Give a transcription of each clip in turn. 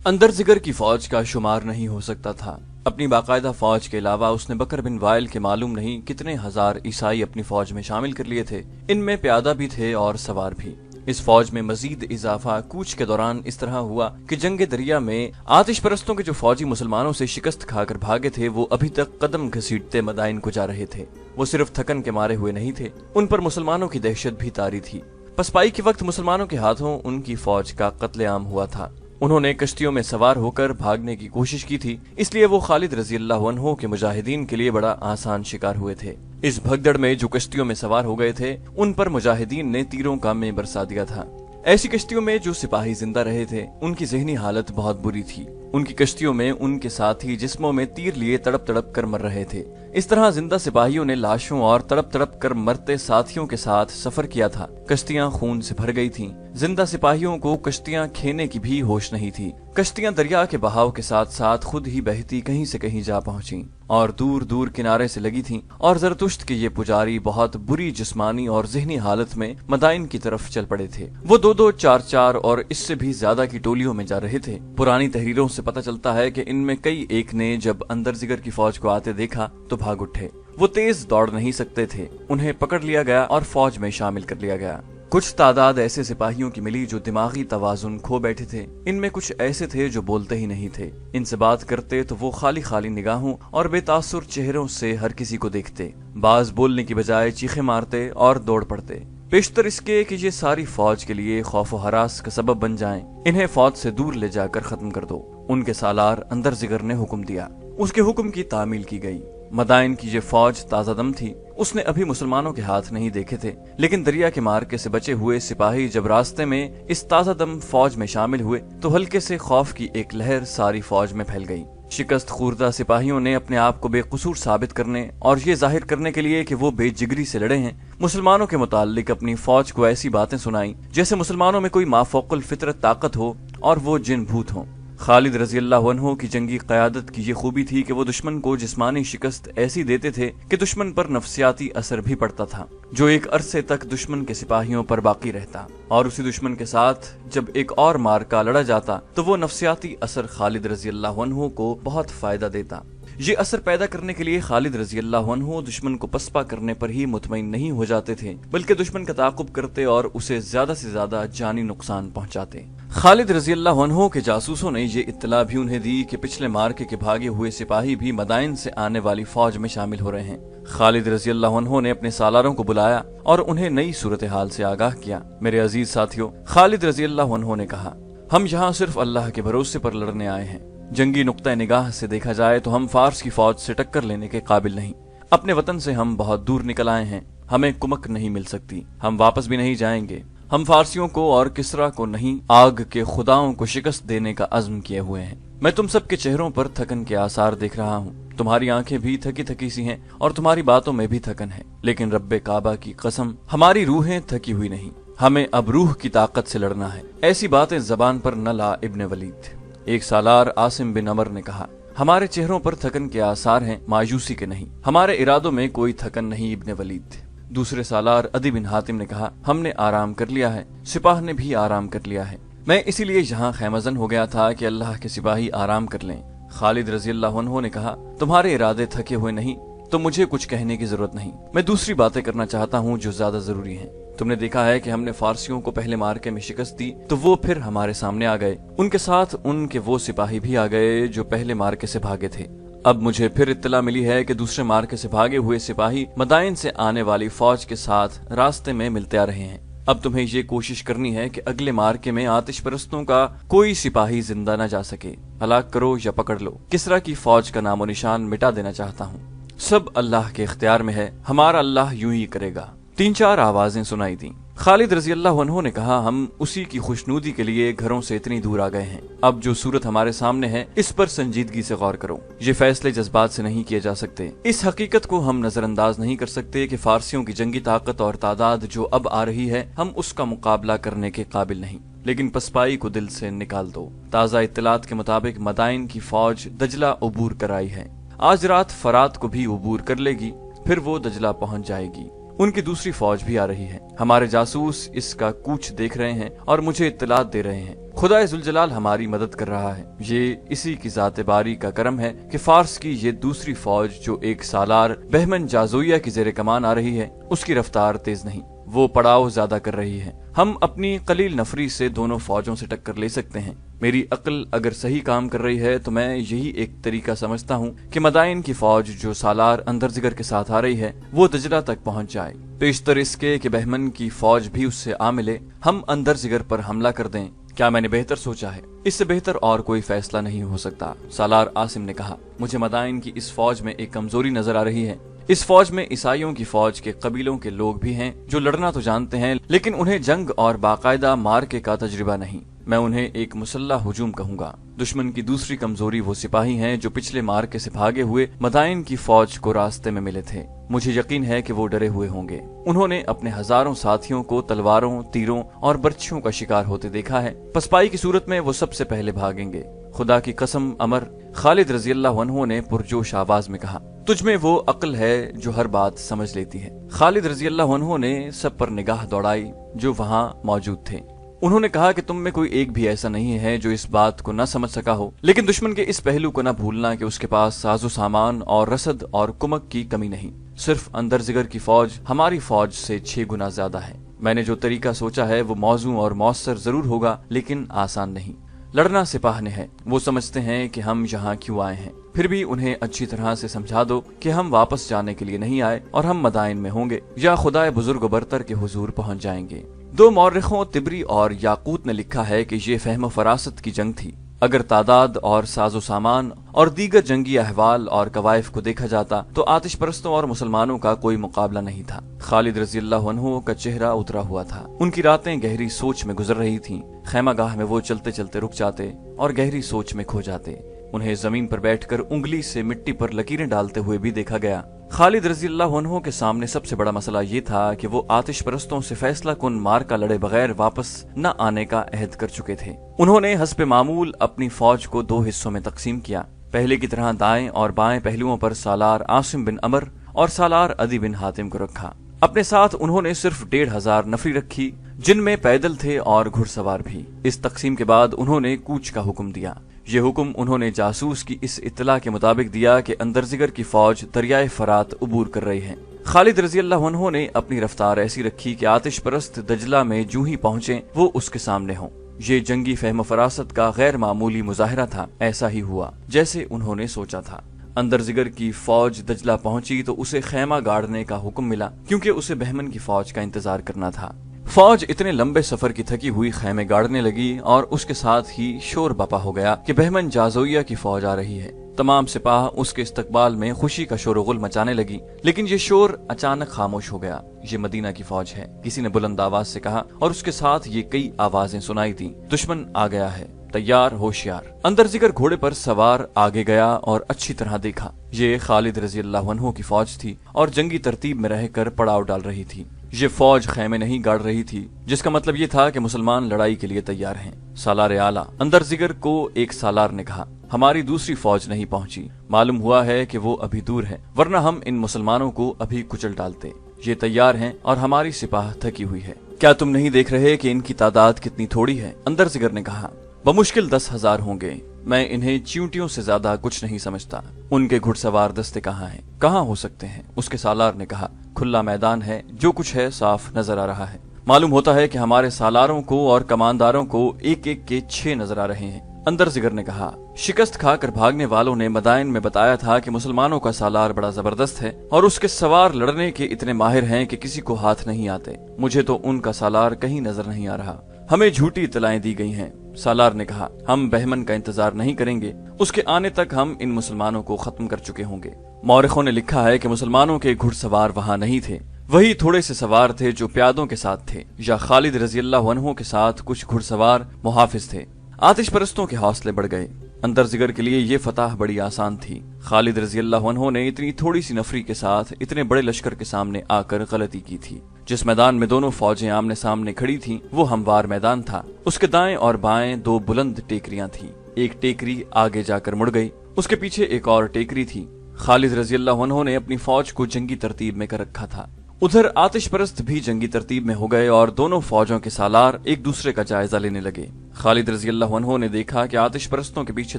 اندر زگر کی فوج کا شمار نہیں ہو سکتا تھا۔ اپنی باقاعدہ فوج کے علاوہ اس نے بکر بن وائل کے معلوم نہیں کتنے ہزار عیسائی اپنی فوج میں شامل کر لیے تھے۔ ان میں پیادہ بھی تھے اور سوار بھی۔ اس فوج میں مزید اضافہ کوچ کے دوران اس طرح ہوا کہ جنگ دریا میں آتش پرستوں کے جو فوجی مسلمانوں سے شکست کھا کر بھاگے تھے وہ ابھی تک قدم گھسیٹتے مدائن کو جا رہے تھے۔ وہ صرف تھکن کے مارے ہوئے نہیں تھے، ان پر مسلمانوں کی دہشت بھی طاری تھی۔ پسپائی کے وقت مسلمانوں کے ہاتھوں ان کی فوج کا قتل عام ہوا تھا۔ انہوں نے کشتیوں میں سوار ہو کر بھاگنے کی کوشش کی تھی، اس لیے وہ خالد رضی اللہ عنہ کے مجاہدین کے لیے بڑا آسان شکار ہوئے تھے۔ اس بھگدڑ میں جو کشتیوں میں سوار ہو گئے تھے ان پر مجاہدین نے تیروں کا مے برسا دیا تھا۔ ایسی کشتیوں میں جو سپاہی زندہ رہے تھے ان کی ذہنی حالت بہت بری تھی۔ ان کی کشتیوں میں ان کے ساتھی جسموں میں تیر لیے تڑپ تڑپ کر مر رہے تھے۔ اس طرح زندہ سپاہیوں نے لاشوں اور تڑپ تڑپ کر مرتے ساتھیوں کے ساتھ سفر کیا تھا۔ کشتیاں خون سے بھر گئی تھیں۔ زندہ سپاہیوں کو کشتیاں کھینے کی بھی ہوش نہیں تھی۔ کشتیاں دریا کے بہاؤ کے ساتھ ساتھ خود ہی بہتی کہیں سے کہیں جا پہنچیں اور دور دور کنارے سے لگی تھیں، اور زرتشت کے یہ پجاری بہت بری جسمانی اور ذہنی حالت میں مدائن کی طرف چل پڑے تھے۔ وہ دو دو چار چار اور اس سے بھی زیادہ کی ٹولیوں میں جا رہے تھے۔ پرانی تحریروں سے پتہ چلتا ہے کہ ان میں کئی ایک نے جب اندر زگر کی فوج کو آتے دیکھا تو بھاگ اٹھے۔ وہ تیز دوڑ نہیں سکتے تھے، انہیں پکڑ لیا گیا اور فوج میں شامل کر لیا گیا۔ کچھ تعداد ایسے سپاہیوں کی ملی جو دماغی توازن کھو بیٹھے تھے۔ ان میں کچھ ایسے تھے جو بولتے ہی نہیں تھے۔ ان سے بات کرتے تو وہ خالی خالی نگاہوں اور بے تاثر چہروں سے ہر کسی کو دیکھتے۔ بعض بولنے کی بجائے چیخیں مارتے اور دوڑ پڑتے، بیشتر اس کے کہ یہ ساری فوج کے لیے خوف و ہراس کا سبب بن جائیں۔ انہیں فوج سے دور لے جا کر ختم کر دو۔ ان کے سالار اندر زگر نے حکم دیا۔ اس کے حکم کی تعمیل کی گئی۔ مدائن کی یہ فوج تازہ دم تھی، اس نے ابھی مسلمانوں کے ہاتھ نہیں دیکھے تھے، لیکن دریا کے مارکے سے بچے ہوئے سپاہی جب راستے میں اس تازہ دم فوج میں شامل ہوئے تو ہلکے سے خوف کی ایک لہر ساری فوج میں پھیل گئی۔ شکست خوردہ سپاہیوں نے اپنے آپ کو بے قصور ثابت کرنے اور یہ ظاہر کرنے کے لیے کہ وہ بے جگری سے لڑے ہیں، مسلمانوں کے متعلق اپنی فوج کو ایسی باتیں سنائیں جیسے مسلمانوں میں کوئی مافوق الفطرت طاقت ہو اور وہ جن بھوت ہوں۔ خالد رضی اللہ عنہ کی جنگی قیادت کی یہ خوبی تھی کہ وہ دشمن کو جسمانی شکست ایسی دیتے تھے کہ دشمن پر نفسیاتی اثر بھی پڑتا تھا، جو ایک عرصے تک دشمن کے سپاہیوں پر باقی رہتا، اور اسی دشمن کے ساتھ جب ایک اور مارکا لڑا جاتا تو وہ نفسیاتی اثر خالد رضی اللہ عنہ کو بہت فائدہ دیتا۔ یہ اثر پیدا کرنے کے لیے خالد رضی اللہ عنہ دشمن کو پسپا کرنے پر ہی مطمئن نہیں ہو جاتے تھے، بلکہ دشمن کا تعاقب کرتے اور اسے زیادہ سے زیادہ جانی نقصان پہنچاتے۔ خالد رضی اللہ عنہ کے جاسوسوں نے یہ اطلاع بھی انہیں دی کہ پچھلے مارکے کے بھاگے ہوئے سپاہی بھی مدائن سے آنے والی فوج میں شامل ہو رہے ہیں۔ خالد رضی اللہ عنہ نے اپنے سالاروں کو بلایا اور انہیں نئی صورتحال سے آگاہ کیا۔ میرے عزیز ساتھیوں، خالد رضی اللہ عنہ نے کہا، ہم یہاں صرف اللہ کے بھروسے پر لڑنے آئے ہیں۔ جنگی نقطہ نگاہ سے دیکھا جائے تو ہم فارس کی فوج سے ٹکر لینے کے قابل نہیں۔ اپنے وطن سے ہم بہت دور نکل آئے ہیں، ہمیں کمک نہیں مل سکتی، ہم واپس بھی نہیں جائیں گے۔ ہم فارسیوں کو اور کسرا کو نہیں، آگ کے خداؤں کو شکست دینے کا عزم کیے ہوئے ہیں۔ میں تم سب کے چہروں پر تھکن کے آثار دیکھ رہا ہوں، تمہاری آنکھیں بھی تھکی تھکی سی ہیں اور تمہاری باتوں میں بھی تھکن ہے، لیکن رب کعبہ کی قسم ہماری روحیں تھکی ہوئی نہیں، ہمیں اب روح کی طاقت سے لڑنا ہے۔ ایسی باتیں زبان پر نہ لا ابن ولید۔ ایک سالار عاصم بن عمر نے کہا، ہمارے چہروں پر تھکن کے آثار ہیں، مایوسی کے نہیں، ہمارے ارادوں میں کوئی تھکن نہیں ابن ولید۔ دوسرے سالار عدی بن حاتم نے کہا، ہم نے آرام کر لیا ہے، سپاہ نے بھی آرام کر لیا ہے، میں اسی لیے یہاں خیمزن ہو گیا تھا کہ اللہ کے سپاہی آرام کر لیں۔ خالد رضی اللہ عنہ نے کہا، تمہارے ارادے تھکے ہوئے نہیں تو مجھے کچھ کہنے کی ضرورت نہیں، میں دوسری باتیں کرنا چاہتا ہوں جو زیادہ ضروری ہیں۔ تم نے دیکھا ہے کہ ہم نے فارسیوں کو پہلے مارکے میں شکست دی تو وہ پھر ہمارے سامنے آ گئے، ان کے ساتھ ان کے وہ سپاہی بھی آ گئے جو پہلے مارکے سے بھاگے تھے۔ اب مجھے پھر اطلاع ملی ہے کہ دوسرے مارکے سے بھاگے ہوئے سپاہی مدائن سے آنے والی فوج کے ساتھ راستے میں ملتے آ رہے ہیں۔ اب تمہیں یہ کوشش کرنی ہے کہ اگلے مارکے میں آتش پرستوں کا کوئی سپاہی زندہ نہ جا سکے، ہلاک کرو یا پکڑ لو۔ کسرا کی فوج کا نام و نشان مٹا دینا چاہتا ہوں، سب اللہ کے اختیار میں ہے، ہمارا اللہ یوں ہی کرے گا۔ 3-4 آوازیں سنائی دیں۔ خالد رضی اللہ عنہ نے کہا، ہم اسی کی خوشنودی کے لیے گھروں سے اتنی دور آ گئے ہیں، اب جو صورت ہمارے سامنے ہے اس پر سنجیدگی سے غور کرو۔ یہ فیصلے جذبات سے نہیں کیے جا سکتے۔ اس حقیقت کو ہم نظر انداز نہیں کر سکتے کہ فارسیوں کی جنگی طاقت اور تعداد جو اب آ رہی ہے، ہم اس کا مقابلہ کرنے کے قابل نہیں، لیکن پسپائی کو دل سے نکال دو۔ تازہ اطلاعات کے مطابق مدائن کی فوج دجلہ عبور کر آئی ہے، آج رات فرات کو بھی عبور کر لے گی، پھر وہ دجلہ پہنچ جائے گی۔ ان کی دوسری فوج بھی آ رہی ہے۔ ہمارے جاسوس اس کا کوچ دیکھ رہے ہیں اور مجھے اطلاعات دے رہے ہیں۔ خدا ذوالجلال ہماری مدد کر رہا ہے۔ یہ اسی کی ذات باری کا کرم ہے کہ فارس کی یہ دوسری فوج جو ایک سالار بہمن جازویہ کی زیر کمان آ رہی ہے، اس کی رفتار تیز نہیں، وہ پڑاؤ زیادہ کر رہی ہے۔ ہم اپنی قلیل نفری سے دونوں فوجوں سے ٹکر لے سکتے ہیں۔ میری عقل اگر صحیح کام کر رہی ہے تو میں یہی ایک طریقہ سمجھتا ہوں کہ مدائن کی فوج جو سالار اندرزگر کے ساتھ آ رہی ہے وہ دجلہ تک پہنچ جائے، پیشتر اس کے کہ بہمن کی فوج بھی اس سے آ ملے، ہم اندرزگر پر حملہ کر دیں۔ کیا میں نے بہتر سوچا ہے؟ اس سے بہتر اور کوئی فیصلہ نہیں ہو سکتا، سالار عاصم نے کہا۔ مجھے مدائن کی اس فوج میں ایک کمزوری نظر آ رہی ہے۔ اس فوج میں عیسائیوں کی فوج کے قبیلوں کے لوگ بھی ہیں جو لڑنا تو جانتے ہیں لیکن انہیں جنگ اور باقاعدہ مارکے کا تجربہ نہیں۔ میں انہیں ایک مسلح ہجوم کہوں گا۔ دشمن کی دوسری کمزوری وہ سپاہی ہیں جو پچھلے مارکے سے بھاگے ہوئے مدائن کی فوج کو راستے میں ملے تھے۔ مجھے یقین ہے کہ وہ ڈرے ہوئے ہوں گے۔ انہوں نے اپنے ہزاروں ساتھیوں کو تلواروں، تیروں اور برچھیوں کا شکار ہوتے دیکھا ہے۔ پسپائی کی صورت میں وہ سب سے پہلے بھاگیں گے۔ خدا کی قسم عمر، خالد رضی اللہ عنہ نے پرجوش آواز میں کہا، تجھ میں وہ عقل ہے جو ہر بات سمجھ لیتی ہے۔ خالد رضی اللہ عنہ نے سب پر نگاہ دوڑائی جو وہاں موجود تھے۔ انہوں نے کہا کہ تم میں کوئی ایک بھی ایسا نہیں ہے جو اس بات کو نہ سمجھ سکا ہو، لیکن دشمن کے اس پہلو کو نہ بھولنا کہ اس کے پاس ساز و سامان اور رسد اور کمک کی کمی نہیں۔ صرف اندرزگر کی فوج ہماری فوج سے 6 گنا زیادہ ہے۔ میں نے جو طریقہ سوچا ہے وہ موزوں اور مؤثر ضرور ہوگا لیکن آسان نہیں۔ لڑنا سپاہ نے ہے، وہ سمجھتے ہیں کہ ہم یہاں کیوں آئے ہیں، پھر بھی انہیں اچھی طرح سے سمجھا دو کہ ہم واپس جانے کے لیے نہیں آئے اور ہم مدائن میں ہوں گے یا خدائے بزرگ و برتر کے حضور پہنچ جائیں گے۔ 2 مورخوں طبری اور یاقوت نے لکھا ہے کہ یہ فہم و فراست کی جنگ تھی۔ اگر تعداد اور ساز و سامان اور دیگر جنگی احوال اور کوائف کو دیکھا جاتا تو آتش پرستوں اور مسلمانوں کا کوئی مقابلہ نہیں تھا۔ خالد رضی اللہ عنہ کا چہرہ اترا ہوا تھا، ان کی راتیں گہری سوچ میں گزر رہی تھیں۔ خیمہ گاہ میں وہ چلتے چلتے رک جاتے اور گہری سوچ میں کھو جاتے۔ انہیں زمین پر بیٹھ کر انگلی سے مٹی پر لکیریں ڈالتے ہوئے بھی دیکھا گیا۔ خالد رضی اللہ عنہ کے سامنے سب سے بڑا مسئلہ یہ تھا کہ وہ آتش پرستوں سے فیصلہ کن مارکا لڑے بغیر واپس نہ آنے کا عہد کر چکے تھے۔ انہوں نے حسب معمول اپنی فوج کو 2 حصوں میں تقسیم کیا۔ پہلے کی طرح دائیں اور بائیں پہلوؤں پر سالار عاصم بن عمر اور سالار عدی بن حاتم کو رکھا۔ اپنے ساتھ انہوں نے صرف 1500 نفری رکھی جن میں پیدل تھے اور گھڑ سوار بھی۔ اس تقسیم کے بعد انہوں نے کوچ کا حکم دیا۔ یہ حکم انہوں نے جاسوس کی اس اطلاع کے مطابق دیا کہ اندرزگر کی فوج دریائے فرات عبور کر رہی ہے۔ خالد رضی اللہ عنہ نے اپنی رفتار ایسی رکھی کہ آتش پرست دجلہ میں جو ہی پہنچے وہ اس کے سامنے ہوں۔ یہ جنگی فہم و فراست کا غیر معمولی مظاہرہ تھا۔ ایسا ہی ہوا جیسے انہوں نے سوچا تھا۔ اندرزگر کی فوج دجلہ پہنچی تو اسے خیمہ گاڑنے کا حکم ملا کیونکہ اسے بہمن کی فوج کا انتظار کرنا تھا۔ فوج اتنے لمبے سفر کی تھکی ہوئی خیمے گاڑنے لگی اور اس کے ساتھ ہی شور بپا ہو گیا کہ بہمن جازویہ کی فوج آ رہی ہے۔ تمام سپاہ اس کے استقبال میں خوشی کا شور و غل مچانے لگی، لیکن یہ شور اچانک خاموش ہو گیا۔ یہ مدینہ کی فوج ہے، کسی نے بلند آواز سے کہا اور اس کے ساتھ یہ کئی آوازیں سنائی تیں، دشمن آ گیا ہے، تیار ہوشیار۔ اندرزگر گھوڑے پر سوار آگے گیا اور اچھی طرح دیکھا۔ یہ خالد رضی اللہ عنہ کی فوج تھی اور جنگی ترتیب میں رہ کر پڑاؤ ڈال رہی تھی۔ یہ فوج خیمے نہیں گاڑ رہی تھی، جس کا مطلب یہ تھا کہ مسلمان لڑائی کے لیے تیار ہیں۔ سالار اعلیٰ اندرزگر کو ایک سالار نے کہا، ہماری دوسری فوج نہیں پہنچی، معلوم ہوا ہے کہ وہ ابھی دور ہے، ورنہ ہم ان مسلمانوں کو ابھی کچل ڈالتے۔ یہ تیار ہیں اور ہماری سپاہ تھکی ہوئی ہے۔ کیا تم نہیں دیکھ رہے کہ ان کی تعداد کتنی تھوڑی ہے؟ اندرزگر نے کہا، بمشکل 10,000 ہوں گے، میں انہیں چیونٹیوں سے زیادہ کچھ نہیں سمجھتا۔ ان کے گھڑ سوار دستے کہاں ہیں؟ کہاں ہو سکتے ہیں؟ اس کے سالار نے کہا، کھلا میدان ہے، جو کچھ ہے صاف نظر آ رہا ہے۔ معلوم ہوتا ہے کہ ہمارے سالاروں کو اور کمانداروں کو ایک ایک کے 6 نظر آ رہے ہیں۔ اندرزگر نے کہا، شکست کھا کر بھاگنے والوں نے مدائن میں بتایا تھا کہ مسلمانوں کا سالار بڑا زبردست ہے اور اس کے سوار لڑنے کے اتنے ماہر ہیں کہ کسی کو ہاتھ نہیں آتے۔ مجھے تو ان کا سالار کہیں نظر نہیں آ رہا، ہمیں جھوٹی اطلاعیں دی گئی ہیں۔ سالار نے کہا، ہم بہمن کا انتظار نہیں کریں گے، اس کے آنے تک ہم ان مسلمانوں کو ختم کر چکے ہوں گے۔ مورخوں نے لکھا ہے کہ مسلمانوں کے گھڑ سوار وہاں نہیں تھے، وہی تھوڑے سے سوار تھے جو پیادوں کے ساتھ تھے، یا خالد رضی اللہ عنہ کے ساتھ کچھ گھڑ سوار محافظ تھے۔ آتش پرستوں کے حوصلے بڑھ گئے۔ اندرزگر کے لیے یہ فتح بڑی آسان تھی۔ خالد رضی اللہ عنہ نے اتنی تھوڑی سی نفری کے ساتھ اتنے بڑے لشکر کے سامنے آ کر غلطی کی تھی۔ جس میدان میں دونوں فوجیں آمنے سامنے کھڑی تھیں وہ ہموار میدان تھا۔ اس کے دائیں اور بائیں 2 بلند ٹیکریاں تھیں۔ ایک ٹیکری آگے جا کر مڑ گئی، اس کے پیچھے ایک اور ٹیکری تھی۔ خالد رضی اللہ عنہ نے اپنی فوج کو جنگی ترتیب میں کر رکھا تھا۔ ادھر آتش پرست بھی جنگی ترتیب میں ہو گئے اور دونوں فوجوں کے سالار ایک دوسرے کا جائزہ لینے لگے۔ خالد رضی اللہ عنہ نے دیکھا کہ آتش پرستوں کے پیچھے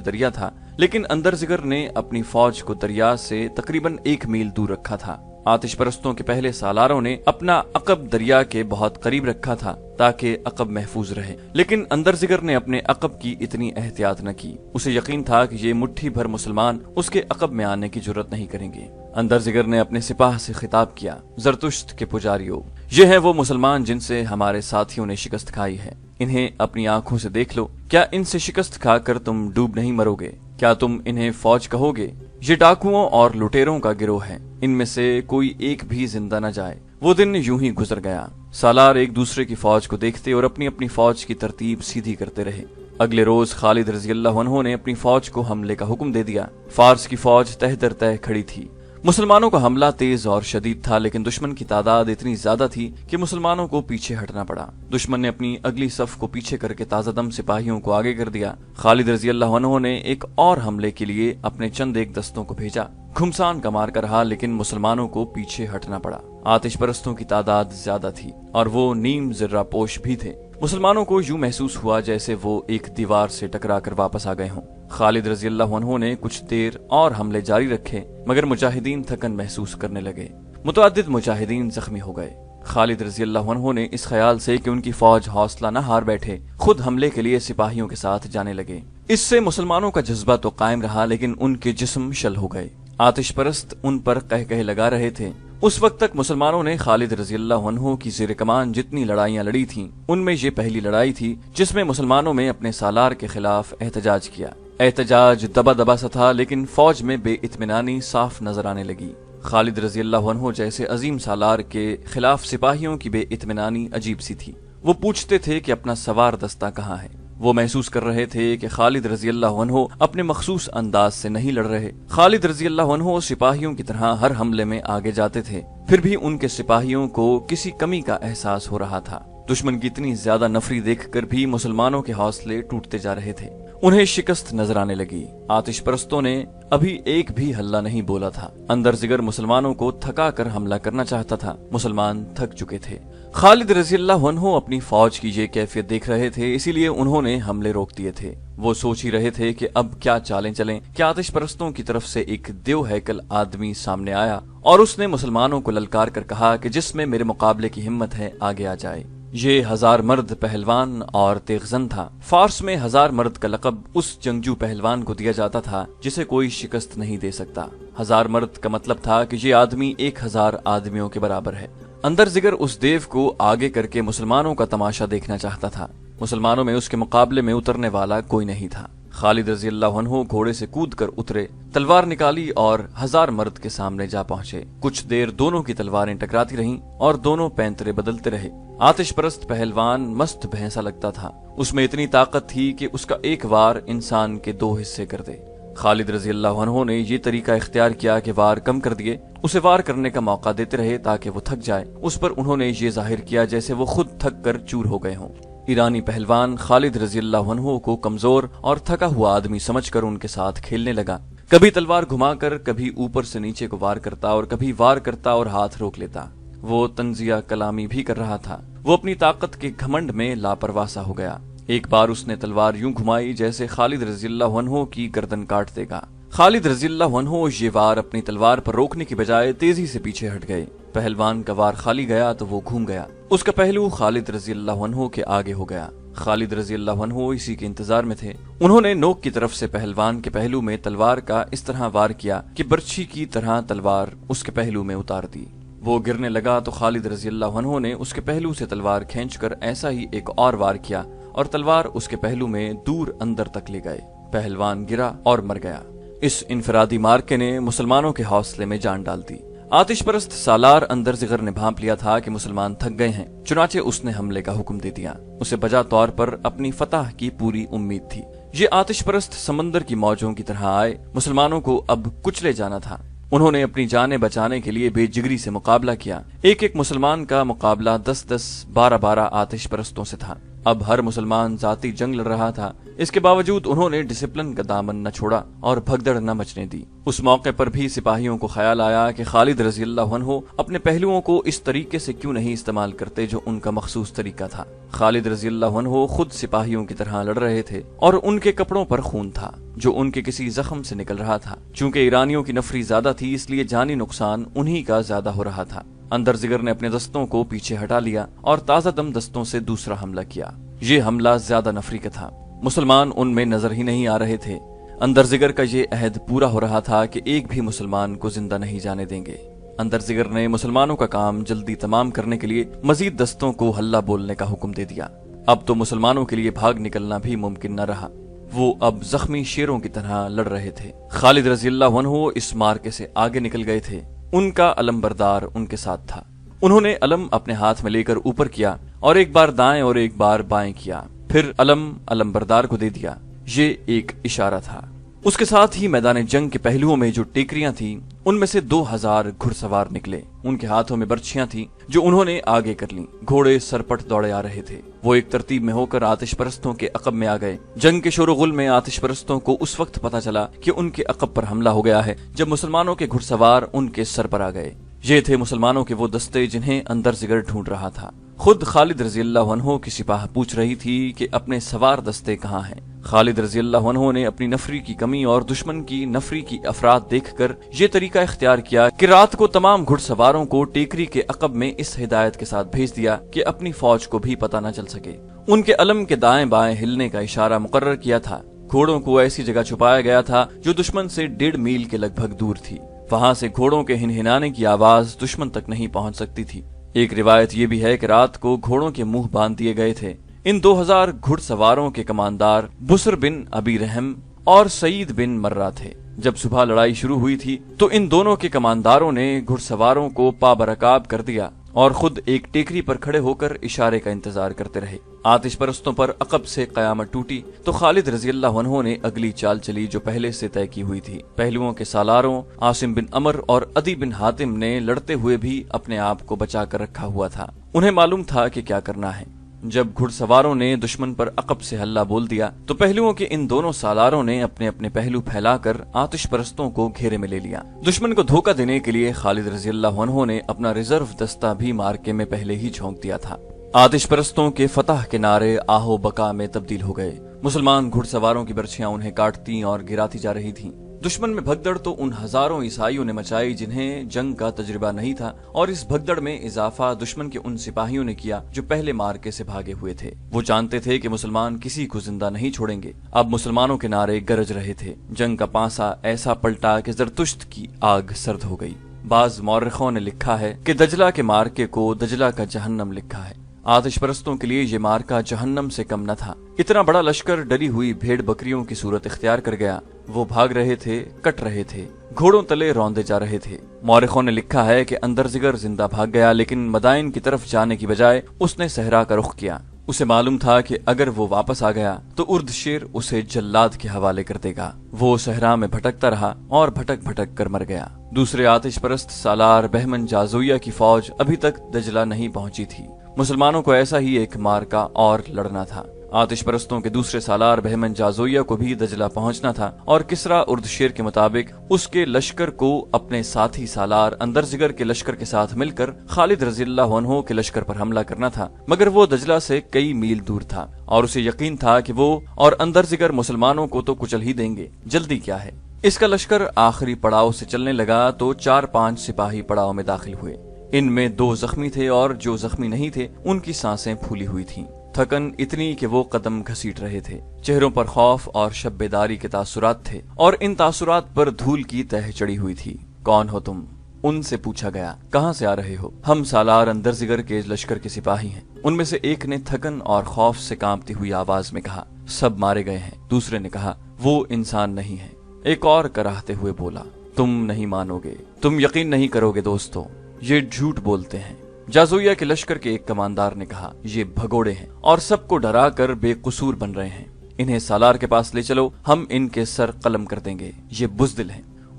دریا تھا، لیکن اندرزگر نے اپنی فوج کو دریا سے تقریباً 1 میل دور رکھا تھا۔ آتش پرستوں کے پہلے سالاروں نے اپنا عقب دریا کے بہت قریب رکھا تھا تاکہ عقب محفوظ رہے، لیکن اندرزگر نے اپنے عقب کی اتنی احتیاط نہ کی۔ اسے یقین تھا کہ یہ مٹھی بھر مسلمان اس کے عقب میں آنے کی جرات نہیں کریں گے۔ اندرزگر نے اپنے سپاہ سے خطاب کیا، زرتشت کے پجاریوں، یہ ہیں وہ مسلمان جن سے ہمارے ساتھیوں نے شکست کھائی ہے، انہیں اپنی آنکھوں سے دیکھ لو۔ کیا ان سے شکست کھا کر تم ڈوب نہیں مرو گے؟ کیا تم انہیں فوج کہو گے؟ یہ ڈاکوؤں اور لٹیروں کا گروہ ہے، ان میں سے کوئی ایک بھی زندہ نہ جائے۔ وہ دن یوں ہی گزر گیا۔ سالار ایک دوسرے کی فوج کو دیکھتے اور اپنی اپنی فوج کی ترتیب سیدھی کرتے رہے۔ اگلے روز خالد رضی اللہ عنہ نے اپنی فوج کو حملے کا حکم دے دیا۔ فارس کی فوج تہ در تہ کھڑی تھی۔ مسلمانوں کا حملہ تیز اور شدید تھا، لیکن دشمن کی تعداد اتنی زیادہ تھی کہ مسلمانوں کو پیچھے ہٹنا پڑا۔ دشمن نے اپنی اگلی صف کو پیچھے کر کے تازہ دم سپاہیوں کو آگے کر دیا۔ خالد رضی اللہ عنہ نے ایک اور حملے کے لیے اپنے چند ایک دستوں کو بھیجا۔ گھمسان کا مارکا رہا، لیکن مسلمانوں کو پیچھے ہٹنا پڑا۔ آتش پرستوں کی تعداد زیادہ تھی اور وہ نیم ذرہ پوش بھی تھے۔ مسلمانوں کو یوں محسوس ہوا جیسے وہ ایک دیوار سے ٹکرا کر واپس آ گئے ہوں۔ خالد رضی اللہ عنہ نے کچھ دیر اور حملے جاری رکھے، مگر مجاہدین تھکن محسوس کرنے لگے۔ متعدد مجاہدین زخمی ہو گئے۔ خالد رضی اللہ عنہ نے اس خیال سے کہ ان کی فوج حوصلہ نہ ہار بیٹھے، خود حملے کے لیے سپاہیوں کے ساتھ جانے لگے۔ اس سے مسلمانوں کا جذبہ تو قائم رہا، لیکن ان کے جسم شل ہو گئے۔ آتش پرست ان پر قہقہے لگا رہے تھے۔ اس وقت تک مسلمانوں نے خالد رضی اللہ عنہ کی زیر کمان جتنی لڑائیاں لڑی تھیں، ان میں یہ پہلی لڑائی تھی جس میں مسلمانوں میں اپنے سالار کے خلاف احتجاج کیا۔ احتجاج دبا دبا سا تھا، لیکن فوج میں بے اطمینانی صاف نظر آنے لگی۔ خالد رضی اللہ عنہ جیسے عظیم سالار کے خلاف سپاہیوں کی بے اطمینانی عجیب سی تھی۔ وہ پوچھتے تھے کہ اپنا سوار دستہ کہاں ہے۔ وہ محسوس کر رہے تھے کہ خالد رضی اللہ عنہ اپنے مخصوص انداز سے نہیں لڑ رہے۔ خالد رضی اللہ عنہ سپاہیوں کی طرح ہر حملے میں آگے جاتے تھے، پھر بھی ان کے سپاہیوں کو کسی کمی کا احساس ہو رہا تھا۔ دشمن کی اتنی زیادہ نفری دیکھ کر بھی مسلمانوں کے حوصلے ٹوٹتے جا رہے تھے۔ انہیں شکست نظر آنے لگی۔ آتش پرستوں نے ابھی ایک بھی ہلہ نہیں بولا تھا۔ اندرزگر مسلمانوں کو تھکا کر حملہ کرنا چاہتا تھا۔ مسلمان تھک چکے تھے۔ خالد رضی اللہ عنہ اپنی فوج کی یہ کیفیت دیکھ رہے تھے، اسی لیے انہوں نے حملے روک دیے تھے۔ وہ سوچ ہی رہے تھے کہ اب کیا چالیں چلیں کہ آتش پرستوں کی طرف سے ایک دیو ہیکل آدمی سامنے آیا اور اس نے مسلمانوں کو للکار کر کہا کہ جس میں میرے مقابلے کی ہمت ہے آگے آ جائے۔ یہ 1000 مرد پہلوان اور تیغزن تھا۔ فارس میں 1000 مرد کا لقب اس جنگجو پہلوان کو دیا جاتا تھا جسے کوئی شکست نہیں دے سکتا۔ 1000 مرد کا مطلب تھا کہ یہ آدمی 1000 آدمیوں کے برابر ہے۔ اندرزگر اس دیو کو آگے کر کے مسلمانوں کا تماشا دیکھنا چاہتا تھا۔ مسلمانوں میں اس کے مقابلے میں اترنے والا کوئی نہیں تھا۔ خالد رضی اللہ عنہ گھوڑے سے کود کر اترے، تلوار نکالی اور 1000 مرد کے سامنے جا پہنچے۔ کچھ دیر دونوں کی تلواریں ٹکراتی رہیں اور دونوں پینترے بدلتے رہے۔ آتش پرست پہلوان مست بھینسا لگتا تھا۔ اس میں اتنی طاقت تھی کہ اس کا ایک وار انسان کے 2 حصے کر دے۔ خالد رضی اللہ عنہ نے یہ طریقہ اختیار کیا کہ وار کم کر دیے، اسے وار کرنے کا موقع دیتے رہے تاکہ وہ تھک جائے۔ اس پر انہوں نے یہ ظاہر کیا جیسے وہ خود تھک کر چور ہو گئے ہوں۔ ایرانی پہلوان خالد رضی اللہ عنہ کو کمزور اور تھکا ہوا آدمی سمجھ کر ان کے ساتھ کھیلنے لگا۔ کبھی تلوار گھما کر، کبھی اوپر سے نیچے کو وار کرتا اور کبھی وار کرتا اور ہاتھ روک لیتا۔ وہ تنزیہ کلامی بھی کر رہا تھا۔ وہ اپنی طاقت کے گھمنڈ میں لاپرواہ سا ہو گیا۔ ایک بار اس نے تلوار یوں گھمائی جیسے خالد رضی اللہ عنہ کی گردن کاٹ دے گا۔ خالد رضی اللہ عنہ یہ وار اپنی تلوار پر روکنے کی بجائے تیزی سے پیچھے ہٹ گئے۔ پہلوان کا وار خالی گیا تو وہ گھوم گیا۔ اس کا پہلو خالد رضی اللہ عنہ کے آگے ہو گیا۔ خالد رضی اللہ عنہ اسی کے انتظار میں تھے۔ انہوں نے نوک کی طرف سے پہلوان کے پہلو میں تلوار کا اس طرح وار کیا کہ برچھی کی طرح تلوار اس کے پہلو میں اتار دی۔ وہ گرنے لگا تو خالد رضی اللہ عنہ نے اس کے پہلو سے تلوار کھینچ کر ایسا ہی ایک اور وار کیا اور تلوار اس کے پہلو میں دور اندر تک لے گئے۔ پہلوان گرا اور مر گیا۔ اس انفرادی مارکے نے مسلمانوں کے حوصلے میں جان ڈال دی۔ آتش پرست سالار اندرزگر نے بھانپ لیا تھا کہ مسلمان تھک گئے ہیں، چنانچہ اس نے حملے کا حکم دے دیا۔ اسے بجا طور پر اپنی فتح کی پوری امید تھی۔ یہ آتش پرست سمندر کی موجوں کی طرح آئے، مسلمانوں کو اب کچلے جانا تھا۔ انہوں نے اپنی جانیں بچانے کے لیے بے جگری سے مقابلہ کیا۔ ایک ایک مسلمان کا مقابلہ 10-10 12-12 آتش پرستوں سے تھا۔ اب ہر مسلمان ذاتی جنگ لڑ رہا تھا، اس کے باوجود انہوں نے ڈسپلن کا دامن نہ چھوڑا اور بھگدڑ نہ مچنے دی۔ اس موقع پر بھی سپاہیوں کو خیال آیا کہ خالد رضی اللہ عنہ اپنے پہلوؤں کو اس طریقے سے کیوں نہیں استعمال کرتے جو ان کا مخصوص طریقہ تھا۔ خالد رضی اللہ عنہ خود سپاہیوں کی طرح لڑ رہے تھے اور ان کے کپڑوں پر خون تھا جو ان کے کسی زخم سے نکل رہا تھا۔ چونکہ ایرانیوں کی نفری زیادہ تھی، اس لیے جانی نقصان انہی کا زیادہ ہو رہا تھا۔ اندر زگر نے اپنے دستوں کو پیچھے ہٹا لیا اور تازہ دم دستوں سے دوسرا حملہ کیا۔ یہ حملہ زیادہ نفری کا تھا، مسلمان ان میں نظر ہی نہیں آ رہے تھے۔ اندر زگر کا یہ عہد پورا ہو رہا تھا کہ ایک بھی مسلمان کو زندہ نہیں جانے دیں گے۔ اندر زگر نے مسلمانوں کا کام جلدی تمام کرنے کے لیے مزید دستوں کو حلہ بولنے کا حکم دے دیا۔ اب تو مسلمانوں کے لیے بھاگ نکلنا بھی ممکن نہ رہا، وہ اب زخمی شیروں کی طرح لڑ رہے تھے۔ خالد رضی اللہ عنہ اس معرکے سے آگے نکل گئے تھے، ان کا علم بردار ان کے ساتھ تھا۔ انہوں نے علم اپنے ہاتھ میں لے کر اوپر کیا اور ایک بار دائیں اور ایک بار بائیں کیا، پھر علم بردار کو دے دیا۔ یہ ایک اشارہ تھا۔ اس کے ساتھ ہی میدان جنگ کے پہلوؤں میں جو ٹیکریاں تھیں ان میں سے 2000 گھڑ سوار نکلے۔ ان کے ہاتھوں میں برچھیاں تھیں جو انہوں نے آگے کر لیں۔ گھوڑے سرپٹ دوڑے آ رہے تھے۔ وہ ایک ترتیب میں ہو کر آتش پرستوں کے عقب میں آ گئے۔ جنگ کے شور و غل میں آتش پرستوں کو اس وقت پتا چلا کہ ان کے عقب پر حملہ ہو گیا ہے جب مسلمانوں کے گھڑ سوار ان کے سر پر آ گئے۔ یہ تھے مسلمانوں کے وہ دستے جنہیں اندر زگر ڈھونڈ رہا تھا۔ خود خالد رضی اللہ عنہ کی سپاہ پوچھ رہی تھی کہ اپنے سوار دستے کہاں ہیں۔ خالد رضی اللہ عنہ نے اپنی نفری کی کمی اور دشمن کی نفری کی افراد دیکھ کر یہ طریقہ اختیار کیا کہ رات کو تمام گھڑ سواروں کو ٹیکری کے عقب میں اس ہدایت کے ساتھ بھیج دیا کہ اپنی فوج کو بھی پتہ نہ چل سکے۔ ان کے علم کے دائیں بائیں ہلنے کا اشارہ مقرر کیا تھا۔ گھوڑوں کو ایسی جگہ چھپایا گیا تھا جو دشمن سے 1.5 میل کے لگ بھگ دور تھی۔ وہاں سے گھوڑوں کے ہنہنانے کی آواز دشمن تک نہیں پہنچ سکتی تھی۔ ایک روایت یہ بھی ہے کہ رات کو گھوڑوں کے منہ باندھ دیے گئے تھے۔ ان 2000 گھڑ سواروں کے کماندار بسر بن ابی رحم اور سعید بن مرہ تھے۔ جب صبح لڑائی شروع ہوئی تھی تو ان دونوں کے کمانداروں نے گھڑ سواروں کو پابرکاب کر دیا اور خود ایک ٹیکری پر کھڑے ہو کر اشارے کا انتظار کرتے رہے۔ آتش پرستوں پر عقب سے قیامت ٹوٹی تو خالد رضی اللہ عنہ نے اگلی چال چلی جو پہلے سے طے کی ہوئی تھی۔ پہلوؤں کے سالاروں عاصم بن عمر اور عدی بن حاتم نے لڑتے ہوئے بھی اپنے آپ کو بچا کر رکھا ہوا تھا۔ انہیں معلوم تھا کہ کیا کرنا ہے۔ جب گھڑ سواروں نے دشمن پر عقب سے حلہ بول دیا تو پہلوؤں کے ان دونوں سالاروں نے اپنے اپنے پہلو پھیلا کر آتش پرستوں کو گھیرے میں لے لیا۔ دشمن کو دھوکہ دینے کے لیے خالد رضی اللہ عنہ نے اپنا ریزرو دستہ بھی مارکے میں پہلے ہی جھونک دیا تھا۔ آتش پرستوں کے فتح کے نعرے آہو بقا میں تبدیل ہو گئے۔ مسلمان گھڑ سواروں کی برچھیاں انہیں کاٹتی اور گراتی جا رہی تھیں۔ دشمن میں بھگدڑ تو ان ہزاروں عیسائیوں نے مچائی جنہیں جنگ کا تجربہ نہیں تھا، اور اس بھگدڑ میں اضافہ دشمن کے ان سپاہیوں نے کیا جو پہلے مارکے سے بھاگے ہوئے تھے۔ وہ جانتے تھے کہ مسلمان کسی کو زندہ نہیں چھوڑیں گے۔ اب مسلمانوں کے نعرے گرج رہے تھے۔ جنگ کا پانسا ایسا پلٹا کہ زرتشت کی آگ سرد ہو گئی۔ بعض مورخوں نے لکھا ہے کہ دجلہ کے مارکے کو دجلہ کا جہنم لکھا ہے۔ آتش پرستوں کے لیے یہ مارکا جہنم سے کم نہ تھا۔ اتنا بڑا لشکر ڈلی ہوئی بھیڑ بکریوں کی صورت اختیار کر گیا۔ وہ بھاگ رہے تھے، کٹ رہے تھے، گھوڑوں تلے روندے جا رہے تھے۔ مورخوں نے لکھا ہے کہ اندر زگر زندہ بھاگ گیا، لیکن مدائن کی طرف جانے کی بجائے اس نے صحرا کا رخ کیا۔ اسے معلوم تھا کہ اگر وہ واپس آ گیا تو ارد شیر اسے جلاد کے حوالے کر دے گا۔ وہ صحرا میں بھٹکتا رہا اور بھٹک بھٹک کر مر گیا۔ دوسرے آتش پرست سالار بہمن جازویہ کی فوج ابھی تک دجلہ نہیں پہنچی تھی۔ مسلمانوں کو ایسا ہی ایک مارکا اور لڑنا تھا۔ آتش پرستوں کے دوسرے سالار بہمن جازویہ کو بھی دجلہ پہنچنا تھا اور کسرا اردشیر کے مطابق اس کے لشکر کو اپنے ساتھی سالار اندر زگر کے لشکر کے ساتھ مل کر خالد رضی اللہ عنہ کے لشکر پر حملہ کرنا تھا، مگر وہ دجلہ سے کئی میل دور تھا اور اسے یقین تھا کہ وہ اور اندر زگر مسلمانوں کو تو کچل ہی دیں گے، جلدی کیا ہے۔ اس کا لشکر آخری پڑاؤ سے چلنے لگا تو 4-5 سپاہی پڑاؤ میں داخل ہوئے۔ ان میں 2 زخمی تھے اور جو زخمی نہیں تھے ان کی سانسیں پھولی ہوئی تھیں۔ تھکن اتنی کہ وہ قدم گھسیٹ رہے تھے۔ چہروں پر خوف اور شب بیداری کے تاثرات تھے اور ان تاثرات پر دھول کی تہ چڑی ہوئی تھی۔ کون ہو تم؟ ان سے پوچھا گیا۔ کہاں سے آ رہے ہو؟ ہم سالار اندر زگر کے لشکر کے سپاہی ہیں۔ ان میں سے ایک نے تھکن اور خوف سے کانپتی ہوئی آواز میں کہا، سب مارے گئے ہیں۔ دوسرے نے کہا، وہ انسان نہیں ہے۔ ایک اور کراہتے ہوئے بولا، تم نہیں مانو گے، تم یقین نہیں کرو گے دوستو، یہ جھوٹ بولتے ہیں۔ جازویہ کے لشکر کے ایک کماندار نے کہا، یہ بھگوڑے ہیں اور سب کو ڈرا کر بے قصور بن رہے ہیں، انہیں سالار کے پاس لے چلو، ہم ان کے سر قلم کر دیں گے، یہ بزدل ہیں۔